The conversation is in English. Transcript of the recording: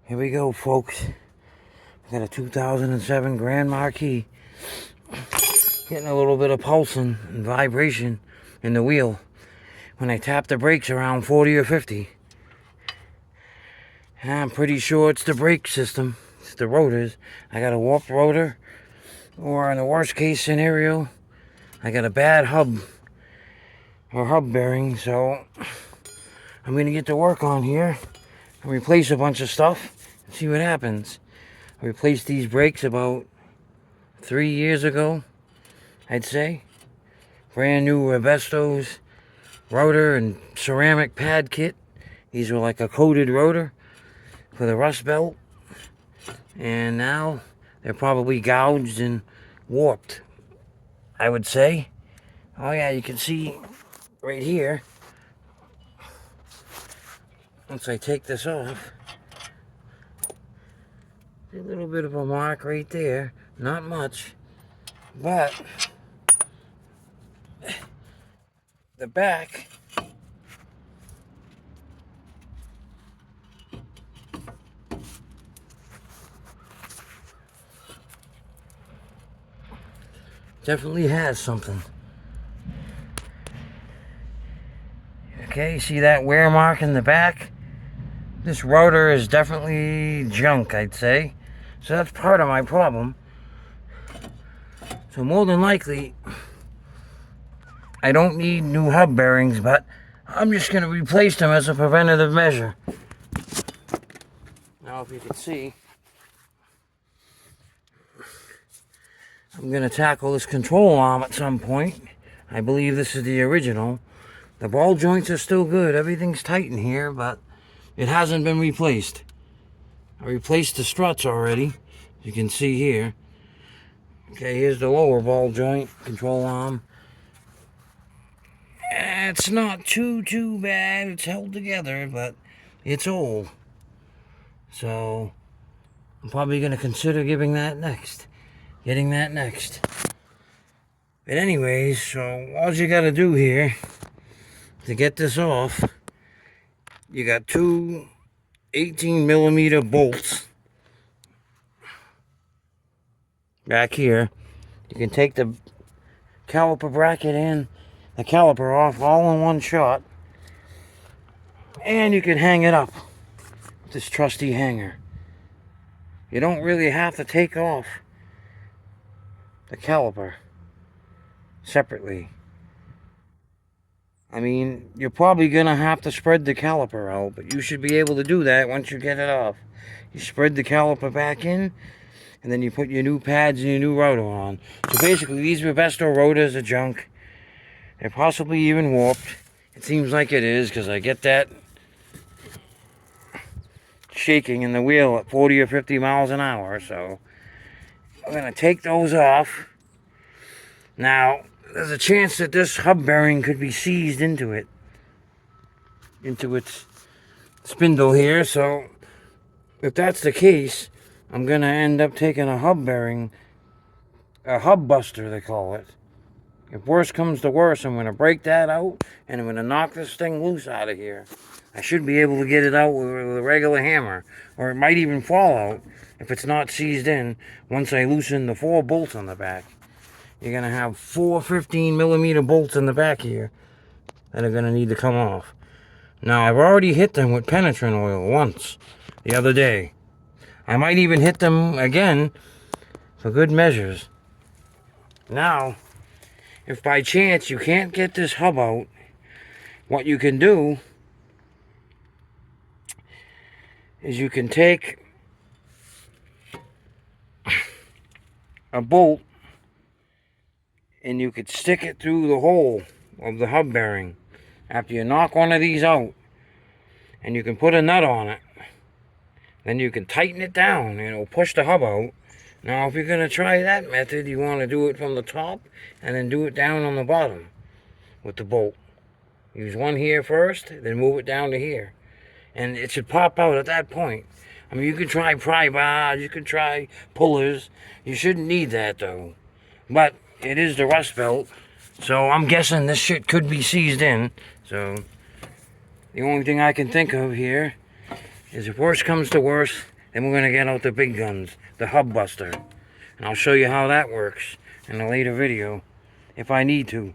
Here we go, folks. We got a 2007 Grand Marquis. Getting a little bit of pulsing and vibration in the wheel when I tap the brakes around 40 or 50. And I'm pretty sure it's the brake system. It's the rotors. I got a warped rotor, or in the worst case scenario, I got a bad hub or hub bearing. So I'm gonna get to work on here and replace a bunch of stuff and see what happens. I replaced these brakes about 3 years ago, I'd say. Brand new Rebestos rotor and ceramic pad kit. These were like a coated rotor for the rust belt. And now they're probably gouged and warped, I would say. Oh yeah, you can see right here, once I take this off, a little bit of a mark right there. Not much, but the back definitely has something. Okay, see that wear mark in the back? This rotor is definitely junk, I'd say. So that's part of my problem. So more than likely, I don't need new hub bearings, but I'm just going to replace them as a preventative measure. Now, if you can see, I'm going to tackle this control arm at some point. I believe this is the original. The ball joints are still good. Everything's tight in here, but it hasn't been replaced. I replaced the struts already, you can see here. Okay, here's the lower ball joint, control arm. It's not too bad. It's held together, but it's old. So I'm probably going to consider getting that next. But anyways, so all you got to do here to get this off, you got two 18mm bolts back here. You can take the caliper bracket and the caliper off all in one shot, and you can hang it up with this trusty hanger. You don't really have to take off the caliper separately. I mean, you're probably gonna have to spread the caliper out, but you should be able to do that once you get it off. You spread the caliper back in, and then you put your new pads and your new rotor on. So basically, these Webesto rotors are junk. They're possibly even warped. It seems like it is, because I get that shaking in the wheel at 40 or 50 miles an hour. So I'm gonna take those off. Now, there's a chance that this hub bearing could be seized into its spindle here. So if that's the case, I'm gonna end up taking a hub bearing, a hub buster they call it. If worse comes to worse, I'm gonna break that out and I'm gonna knock this thing loose out of here. I should be able to get it out with a regular hammer, or it might even fall out if it's not seized in once I loosen the 4 bolts on the back. You're gonna have 4 15mm bolts in the back here that are gonna need to come off. Now, I've already hit them with penetrant oil once the other day. I might even hit them again for good measures. Now, if by chance you can't get this hub out, what you can do is you can take a bolt and you could stick it through the hole of the hub bearing after you knock one of these out, and you can put a nut on it. Then you can tighten it down and it'll push the hub out. Now, if you're going to try that method, you want to do it from the top and then do it down on the bottom with the bolt. Use one here first, then move it down to here. And it should pop out at that point. I mean, you can try pry bars, you can try pullers. You shouldn't need that, though. But it is the rust belt, so I'm guessing this shit could be seized in. So the only thing I can think of here is, if worse comes to worse, Then we're going to get out the big guns, the hub buster. And I'll show you how that works in a later video, if I need to.